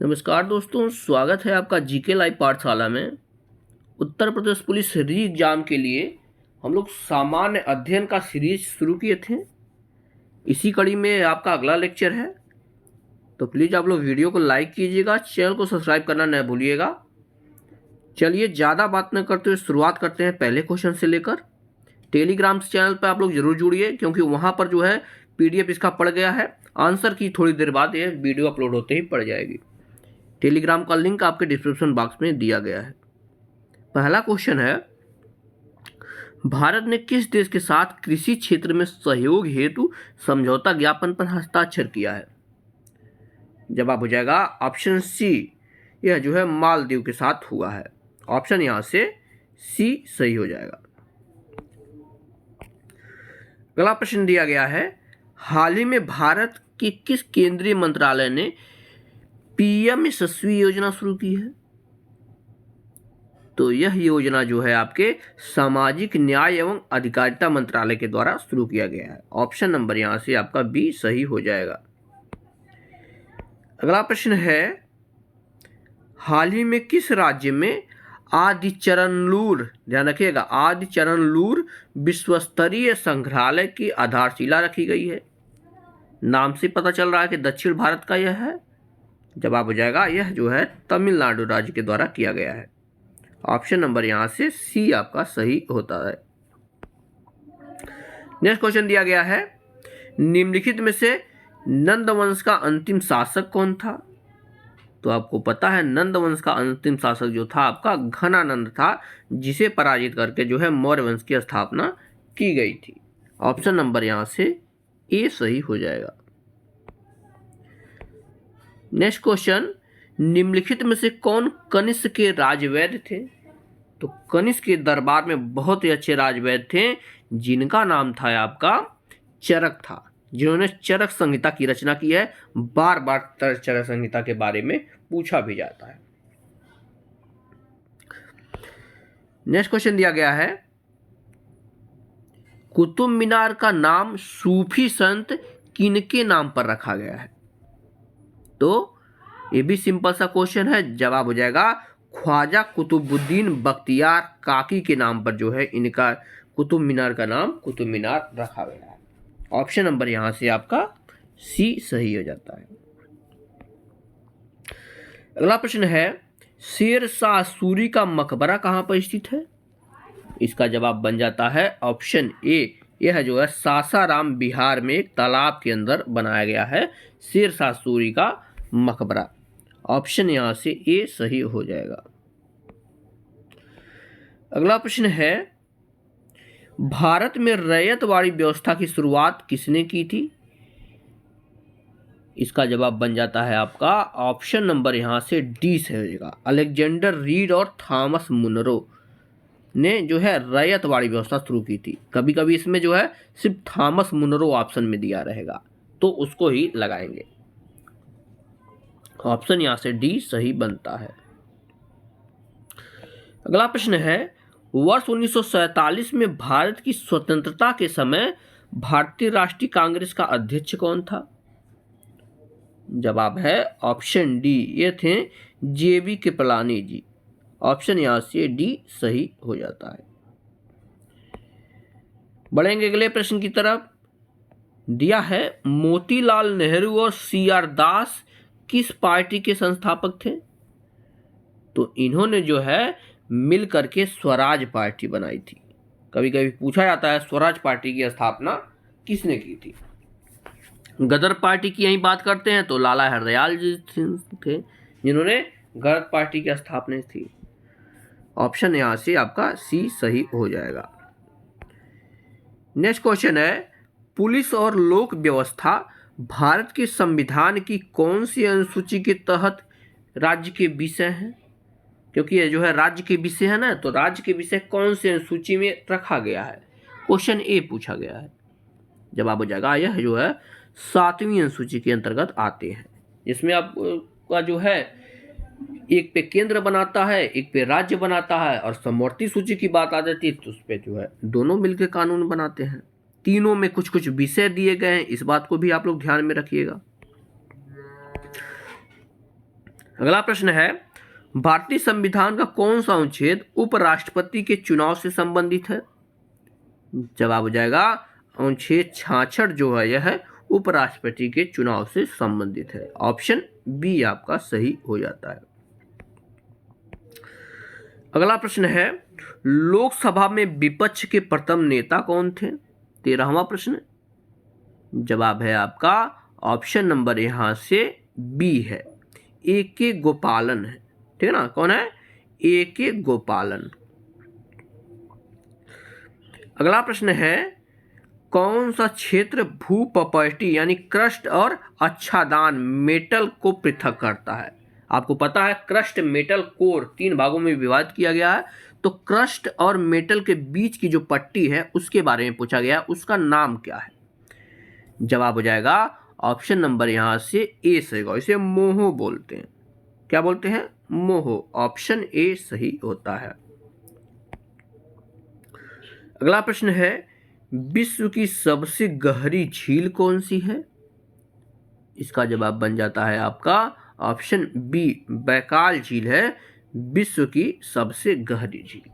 नमस्कार दोस्तों, स्वागत है आपका जीके लाइव पाठशाला में। उत्तर प्रदेश पुलिस री एग्जाम के लिए हम लोग सामान्य अध्ययन का सीरीज शुरू किए थे। इसी कड़ी में आपका अगला लेक्चर है, तो प्लीज़ आप लोग वीडियो को लाइक कीजिएगा, चैनल को सब्सक्राइब करना न भूलिएगा। चलिए ज़्यादा बात न करते हुए शुरुआत करते हैं पहले क्वेश्चन से लेकर। टेलीग्राम चैनल पर आप लोग जरूर जुड़िए, क्योंकि वहाँ पर जो है PDF इसका पड़ गया है। आंसर की थोड़ी देर बाद ये वीडियो अपलोड होते ही पड़ जाएगी। टेलीग्राम का लिंक आपके डिस्क्रिप्शन बॉक्स में दिया गया है। पहला क्वेश्चन है, भारत ने किस देश के साथ कृषि क्षेत्र में सहयोग हेतु समझौता ज्ञापन पर हस्ताक्षर किया है? जवाब हो जाएगा ऑप्शन सी, यह जो है मालदीव के साथ हुआ है। ऑप्शन यहां से सी सही हो जाएगा। अगला प्रश्न दिया गया है, हाल ही में भारत के किस केंद्रीय मंत्रालय ने PM यशस्वी योजना शुरू की है? तो यह योजना जो है आपके सामाजिक न्याय एवं अधिकारिता मंत्रालय के द्वारा शुरू किया गया है। ऑप्शन नंबर यहां से आपका बी सही हो जाएगा। अगला प्रश्न है, हाल ही में किस राज्य में आदिचरनलूर, ध्यान रखिएगा, आदिचरनलूर विश्व स्तरीय संग्रहालय की आधारशिला रखी गई है? नाम से पता चल रहा है कि दक्षिण भारत का यह है। जवाब हो जाएगा यह जो है तमिलनाडु राज्य के द्वारा किया गया है। ऑप्शन नंबर यहां से सी आपका सही होता है। नेक्स्ट क्वेश्चन दिया गया है, निम्नलिखित में से नंद वंश का अंतिम शासक कौन था? तो आपको पता है नंद वंश का अंतिम शासक जो था आपका घनानंद था, जिसे पराजित करके जो है मौर्य वंश की स्थापना की गई थी। ऑप्शन नंबर यहां से ए सही हो जाएगा। नेक्स्ट क्वेश्चन, निम्नलिखित में से कौन कनिष्क के राजवैद्य थे? तो कनिष्क के दरबार में बहुत ही अच्छे राजवैद्य थे, जिनका नाम था आपका चरक था, जिन्होंने चरक संहिता की रचना की है। बार बार चरक संहिता के बारे में पूछा भी जाता है। नेक्स्ट क्वेश्चन दिया गया है, कुतुब मीनार का नाम सूफी संत किनके नाम पर रखा गया है? तो ये भी सिंपल सा क्वेश्चन है। जवाब हो जाएगा ख्वाजा कुतुबुद्दीन बख्तियार काकी के नाम पर जो है इनका कुतुब मीनार का नाम कुतुब मीनार रखा गया है। ऑप्शन नंबर यहां से आपका सी सही हो जाता है। अगला प्रश्न है, शेर शाह सूरी का मकबरा कहां पर स्थित है? इसका जवाब बन जाता है ऑप्शन ए, यह जो है सासाराम बिहार में एक तालाब के अंदर बनाया गया है शेर शाह सूरी का मकबरा। ऑप्शन यहां से ए सही हो जाएगा। अगला प्रश्न है, भारत में रैयतवाड़ी व्यवस्था की शुरुआत किसने की थी? इसका जवाब बन जाता है आपका ऑप्शन नंबर यहां से डी से हो जाएगा। अलेक्जेंडर रीड और थॉमस मुनरो ने जो है रैयतवाड़ी व्यवस्था शुरू की थी। कभी कभी इसमें जो है सिर्फ थॉमस मुनरो ऑप्शन में दिया रहेगा, तो उसको ही लगाएंगे। ऑप्शन यहां से डी सही बनता है। अगला प्रश्न है, वर्ष 1947 में भारत की स्वतंत्रता के समय भारतीय राष्ट्रीय कांग्रेस का अध्यक्ष कौन था? जवाब है ऑप्शन डी, ये थे JB कृपलानी जी। ऑप्शन यहां से डी सही हो जाता है। बढ़ेंगे अगले प्रश्न की तरफ। दिया है, मोतीलाल नेहरू और CR दास किस पार्टी के संस्थापक थे? तो इन्होंने जो है मिल करके स्वराज पार्टी बनाई थी। कभी कभी पूछा जाता है स्वराज पार्टी की स्थापना किसने की थी? गदर पार्टी की यही बात करते हैं तो लाला हरदयाल जी थे, जिन्होंने गदर पार्टी की स्थापना थी। ऑप्शन यहां से आपका सी सही हो जाएगा। नेक्स्ट क्वेश्चन है, पुलिस और लोक व्यवस्था भारत के संविधान की कौन सी अनुसूची के तहत राज्य के विषय हैं? क्योंकि ये जो है राज्य के विषय है ना, तो राज्य के विषय कौन सी अनुसूची में रखा गया है? क्वेश्चन ए पूछा गया है। जवाब हो जाएगा यह जो है 7वीं अनुसूची के अंतर्गत आते हैं, जिसमें आपका जो है एक पे केंद्र बनाता है, एक पे राज्य बनाता है, और समवर्ती सूची की बात आ जाती है तो उस पे जो है दोनों मिलकर कानून बनाते हैं। तीनों में कुछ कुछ विषय दिए गए हैं, इस बात को भी आप लोग ध्यान में रखिएगा। अगला प्रश्न है, भारतीय संविधान का कौन सा अनुच्छेद उपराष्ट्रपति के चुनाव से संबंधित है? जवाब हो जाएगा अनुच्छेद 66 जो है यह उपराष्ट्रपति के चुनाव से संबंधित है। ऑप्शन बी आपका सही हो जाता है। अगला प्रश्न है, लोकसभा में विपक्ष के प्रथम नेता कौन थे? 13वां प्रश्न। जवाब है आपका ऑप्शन नंबर यहां से बी है, ए.के. गोपालन है। ठीक है ना, कौन है? ए.के. गोपालन। अगला प्रश्न है, कौन सा क्षेत्र भू प्रॉपर्टी यानी क्रस्ट और आच्छादन मेटल को पृथक करता है? आपको पता है क्रस्ट मेटल कोर 3 भागों में विभाजित किया गया है, तो क्रस्ट और मेटल के बीच की जो पट्टी है उसके बारे में पूछा गया, उसका नाम क्या है? जवाब हो जाएगा ऑप्शन नंबर यहां से ए सही होगा। इसे मोहो बोलते हैं। क्या बोलते हैं? मोहो। ऑप्शन ए सही होता है। अगला प्रश्न है, विश्व की सबसे गहरी झील कौन सी है? इसका जवाब बन जाता है आपका ऑप्शन बी, बैकाल झील है विश्व की सबसे गहरी झील।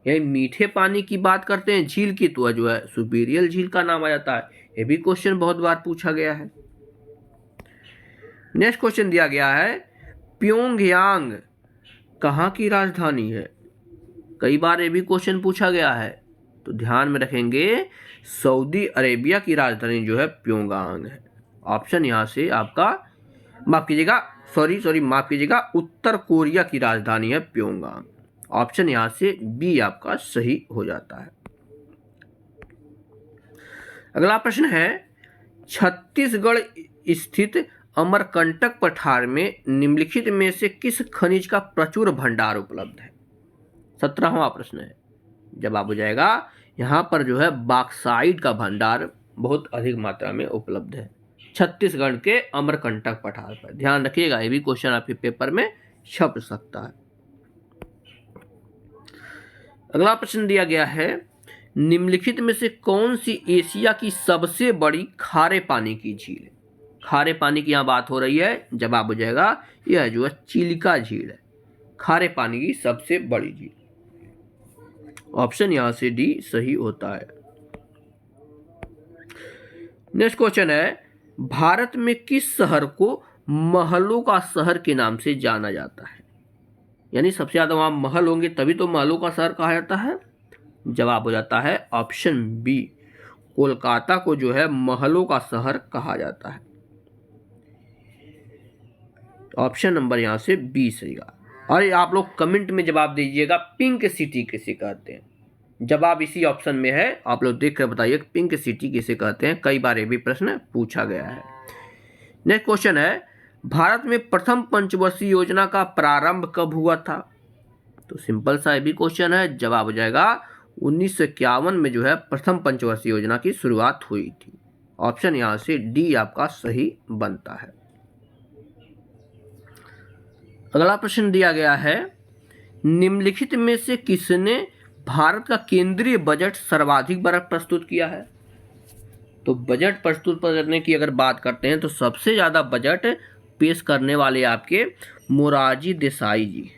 यही मीठे पानी की बात करते हैं झील की, तो जो है सुपीरियल झील का नाम आ जाता है। यह भी क्वेश्चन बहुत बार पूछा गया है। नेक्स्ट क्वेश्चन दिया गया है, प्योंगयांग कहाँ की राजधानी है? कई बार ये भी क्वेश्चन पूछा गया है, तो ध्यान में रखेंगे सऊदी अरेबिया की राजधानी जो है प्योंगयांग है। ऑप्शन यहां से आपका माफ कीजिएगा उत्तर कोरिया की राजधानी है प्योंगयांग। ऑप्शन यहां से बी आपका सही हो जाता है। अगला प्रश्न है, छत्तीसगढ़ स्थित अमरकंटक पठार में निम्नलिखित में से किस खनिज का प्रचुर भंडार उपलब्ध है? 17वां प्रश्न है। जवाब हो जाएगा यहाँ पर जो है बॉक्साइट का भंडार बहुत अधिक मात्रा में उपलब्ध है छत्तीसगढ़ के अमरकंटक पठार पर। ध्यान रखिएगा, ये भी क्वेश्चन आपके पेपर में छप सकता है। अगला प्रश्न दिया गया है, निम्नलिखित में से कौन सी एशिया की सबसे बड़ी खारे पानी की झील है? खारे पानी की यहाँ बात हो रही है। जवाब हो जाएगा यह जो है चिलिका झील है, खारे पानी की सबसे बड़ी झील। ऑप्शन यहां से डी सही होता है। नेक्स्ट क्वेश्चन है, भारत में किस शहर को महलों का शहर के नाम से जाना जाता है? यानी सबसे ज्यादा वहां महल होंगे तभी तो महलों का शहर कहा जाता है। जवाब हो जाता है ऑप्शन बी, कोलकाता को जो है महलों का शहर कहा जाता है। ऑप्शन नंबर यहां से बी सही है। और आप लोग कमेंट में जवाब दीजिएगा पिंक सिटी किसे कहते हैं। जवाब इसी ऑप्शन में है, आप लोग देख कर बताइए पिंक सिटी किसे कहते हैं। कई बार ये भी प्रश्न पूछा गया है। नेक्स्ट क्वेश्चन है, भारत में प्रथम पंचवर्षीय योजना का प्रारंभ कब हुआ था? तो सिंपल सा ये भी क्वेश्चन है। जवाब हो जाएगा 1951 में जो है प्रथम पंचवर्षीय योजना की शुरुआत हुई थी। ऑप्शन यहां से डी आपका सही बनता है। अगला प्रश्न दिया गया है, निम्नलिखित में से किसने भारत का केंद्रीय बजट सर्वाधिक बार प्रस्तुत किया है? तो बजट प्रस्तुत करने की अगर बात करते हैं तो सबसे ज्यादा बजट पेश करने वाले आपके मोरारजी देसाई जी।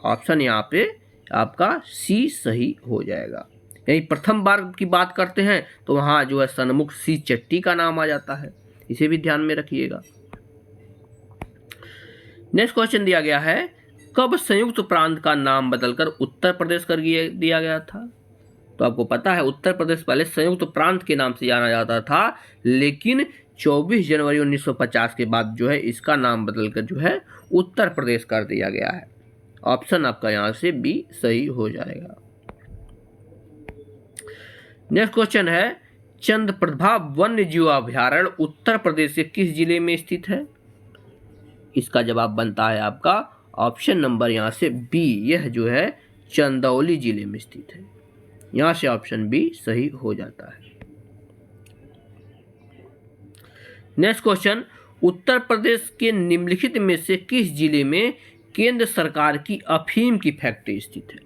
ऑप्शन यहाँ पे आपका सी सही हो जाएगा। यही प्रथम बार की बात करते हैं तो वहां जो है सन्मुख सी चट्टी का नाम आ जाता है, इसे भी ध्यान में रखिएगा। नेक्स्ट क्वेश्चन दिया गया है, कब संयुक्त प्रांत का नाम बदलकर उत्तर प्रदेश कर दिया गया था? तो आपको पता है उत्तर प्रदेश पहले संयुक्त प्रांत के नाम से जाना जाता था, लेकिन 24 जनवरी 1950 के बाद जो है इसका नाम बदलकर जो है उत्तर प्रदेश कर दिया गया है। ऑप्शन आपका यहां से बी सही हो जाएगा। नेक्स्ट क्वेश्चन है, चंद्रप्रभा वन्य जीव अभयारण्य उत्तर प्रदेश के किस जिले में स्थित है? इसका जवाब बनता है आपका ऑप्शन नंबर यहां से बी, यह जो है चंदौली जिले में स्थित है। यहां से ऑप्शन बी सही हो जाता है। नेक्स्ट क्वेश्चन, उत्तर प्रदेश के निम्नलिखित में से किस जिले में केंद्र सरकार की अफीम की फैक्ट्री स्थित है?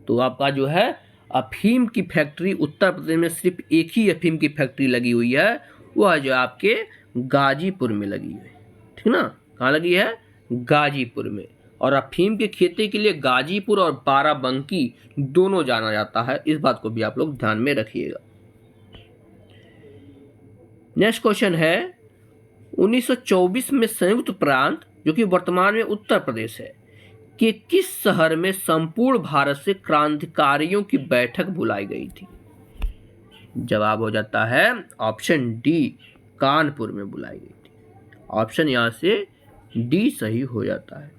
तो आपका जो है अफीम की फैक्ट्री उत्तर प्रदेश में सिर्फ एक ही अफीम की फैक्ट्री लगी हुई है, वह जो आपके गाजीपुर में लगी है। ठीक ना, कहाँ लगी है? गाजीपुर में। और अफीम की खेती के लिए गाजीपुर और बाराबंकी दोनों जाना जाता है, इस बात को भी आप लोग ध्यान में रखिएगा। नेक्स्ट क्वेश्चन है 1924 में संयुक्त प्रांत, जो कि वर्तमान में उत्तर प्रदेश है, कि किस शहर में संपूर्ण भारत से क्रांतिकारियों की बैठक बुलाई गई थी? जवाब हो जाता है ऑप्शन डी, कानपुर में बुलाई गई थी। ऑप्शन यहां से डी सही हो जाता है।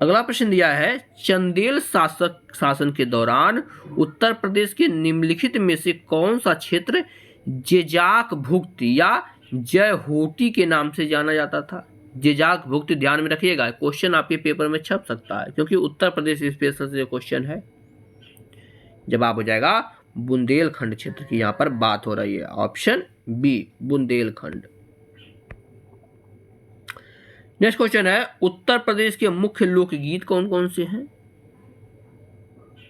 अगला प्रश्न दिया है, चंदेल शासन के दौरान उत्तर प्रदेश के निम्नलिखित में से कौन सा क्षेत्र जेजाक भुक्त या जयहोटी के नाम से जाना जाता था? जेजाक भुक्त ध्यान में रखिएगा, क्वेश्चन आपके पेपर में छप सकता है, क्योंकि उत्तर प्रदेश स्पेशल से क्वेश्चन है। जवाब हो जाएगा बुंदेलखंड क्षेत्र की यहां पर बात हो रही है। Option B, Bundelkhand. Next question है, उत्तर प्रदेश के मुख्य लोकगीत कौन कौन से हैं?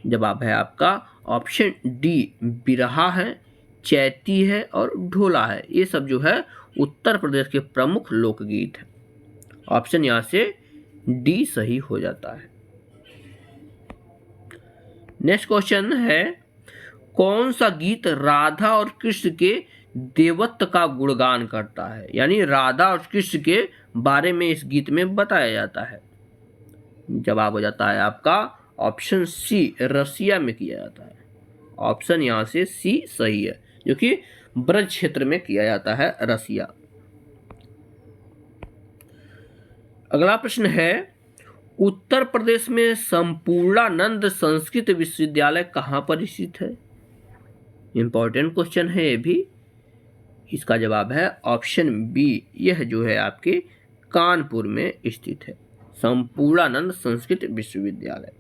जवाब है आपका ऑप्शन डी, बिरहा है, चैती है और ढोला है। ये सब जो है उत्तर प्रदेश के प्रमुख लोकगीत है। ऑप्शन यहां से डी सही हो जाता है। नेक्स्ट क्वेश्चन है, कौन सा गीत राधा और कृष्ण के देवत्व का गुणगान करता है? यानी राधा और कृष्ण के बारे में इस गीत में बताया जाता है। जवाब हो जाता है आपका ऑप्शन सी, रसिया में किया जाता है। ऑप्शन यहां से सी सही है, जो कि ब्रज क्षेत्र में किया जाता है, रसिया। अगला प्रश्न है, उत्तर प्रदेश में संपूर्णानंद संस्कृत विश्वविद्यालय कहां पर स्थित है? इंपॉर्टेंट क्वेश्चन है ये भी। इसका जवाब है ऑप्शन बी, यह जो है आपके कानपुर में स्थित है, संपूर्णानंद संस्कृत विश्वविद्यालय।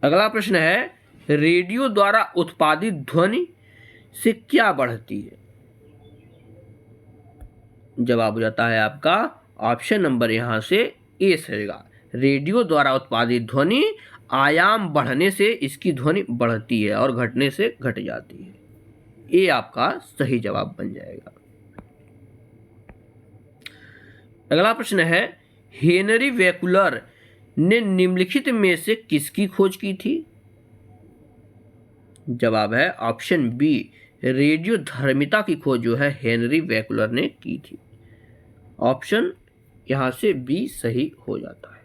अगला प्रश्न है, रेडियो द्वारा उत्पादित ध्वनि से क्या बढ़ती है? जवाब हो जाता है आपका ऑप्शन नंबर यहां से ए रहेगा। रेडियो द्वारा उत्पादित ध्वनि आयाम बढ़ने से इसकी ध्वनि बढ़ती है और घटने से घट जाती है। ये आपका सही जवाब बन जाएगा। अगला प्रश्न है, हेनरी वेकुलर ने निम्नलिखित में से किसकी खोज की थी? जवाब है ऑप्शन बी, रेडियो धर्मिता की खोज जो है हेनरी वेकुलर ने की थी। ऑप्शन यहां से बी सही हो जाता है।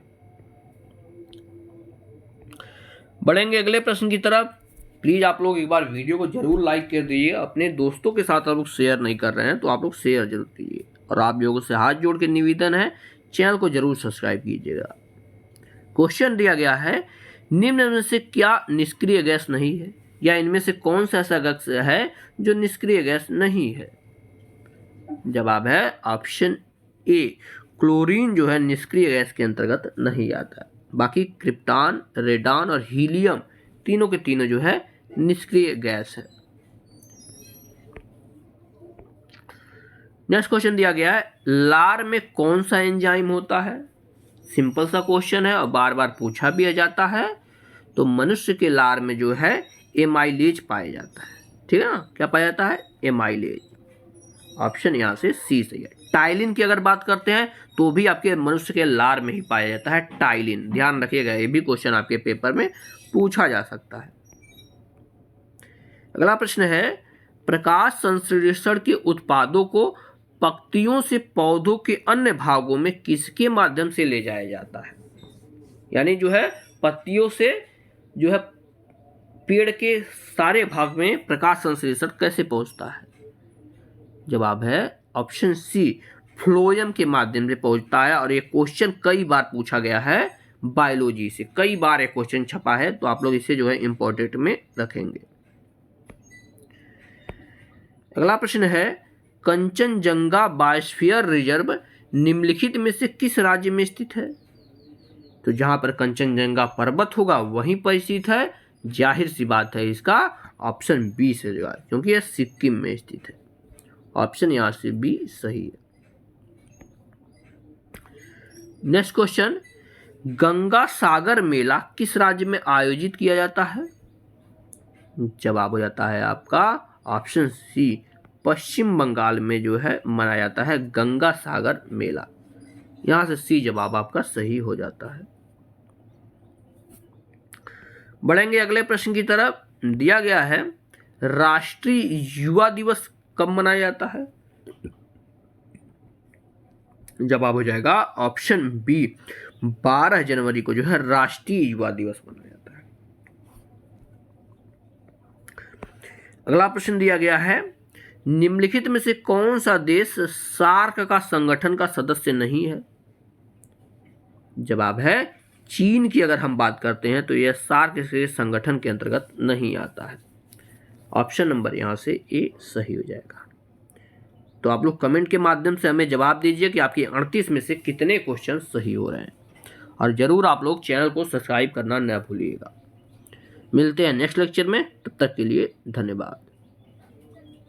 बढ़ेंगे अगले प्रश्न की तरफ। प्लीज आप लोग एक बार वीडियो को जरूर लाइक कर दीजिए। अपने दोस्तों के साथ आप लोग शेयर नहीं कर रहे हैं तो आप लोग शेयर जरूर कीजिए, और आप लोगों से हाथ जोड़ के निवेदन है, चैनल को जरूर सब्सक्राइब कीजिएगा। क्वेश्चन दिया गया है, निम्न में से क्या निष्क्रिय गैस नहीं है, या इनमें से कौन सा ऐसा गैस है जो निष्क्रिय गैस नहीं है? जवाब है ऑप्शन ए, क्लोरीन जो है निष्क्रिय गैस के अंतर्गत नहीं आता है। बाकी क्रिप्टॉन, रेडॉन और हीलियम तीनों के तीनों जो है निष्क्रिय गैस है। नेक्स्ट क्वेश्चन दिया गया है, लार में कौन सा एंजाइम होता है? सिंपल सा क्वेश्चन है और बार बार पूछा भी जाता है। तो मनुष्य के लार में जो है एमाइलेज पाया जाता है, ठीक है ना? क्या पाया जाता है? एमाइलेज। ऑप्शन यहां से सी सही है। टाइलिन की अगर बात करते हैं तो भी आपके मनुष्य के लार में ही पाया जाता है टाइलिन। ध्यान रखिएगा, ये भी क्वेश्चन आपके पेपर में पूछा जा सकता है। अगला प्रश्न है, प्रकाश संश्लेषण के उत्पादों को पत्तियों से पौधों के अन्य भागों में किसके माध्यम से ले जाया जाता है? यानी जो है पत्तियों से जो है पेड़ के सारे भाग में प्रकाश संश्लेषण कैसे पहुंचता है? जवाब है ऑप्शन सी, फ्लोएम के माध्यम से पहुंचता है। और ये क्वेश्चन कई बार पूछा गया है बायोलॉजी से, कई बार एक क्वेश्चन छपा है, तो आप लोग इसे जो है इंपॉर्टेंट में रखेंगे। अगला प्रश्न है, कंचनजंगा बायोस्फीयर रिजर्व निम्नलिखित में से किस राज्य में स्थित है? तो जहां पर कंचनजंगा पर्वत होगा वहीं पर स्थित है। जाहिर सी बात है, इसका ऑप्शन बी से होगा, क्योंकि यह सिक्किम में स्थित है। ऑप्शन यहां से बी सही है। नेक्स्ट क्वेश्चन, गंगा सागर मेला किस राज्य में आयोजित किया जाता है? जवाब हो जाता है आपका ऑप्शन सी, पश्चिम बंगाल में जो है मनाया जाता है गंगा सागर मेला। यहां से सी जवाब आपका सही हो जाता है। बढ़ेंगे अगले प्रश्न की तरफ। दिया गया है राष्ट्रीय युवा दिवस कब मनाया जाता है? जवाब हो जाएगा ऑप्शन बी, 12 जनवरी को जो है राष्ट्रीय युवा दिवस मनाया जाता है। अगला प्रश्न दिया गया है निम्नलिखित में से कौन सा देश सार्क का संगठन का सदस्य नहीं है? जवाब है चीन की। अगर हम बात करते हैं तो यह सार्क के संगठन के अंतर्गत नहीं आता है। ऑप्शन नंबर यहां से ए सही हो जाएगा। तो आप लोग कमेंट के माध्यम से हमें जवाब दीजिए कि आपके 38 में से कितने क्वेश्चन सही हो रहे हैं, और जरूर आप लोग चैनल को सब्सक्राइब करना न भूलिएगा। मिलते हैं नेक्स्ट लेक्चर में, तब तक के लिए धन्यवाद।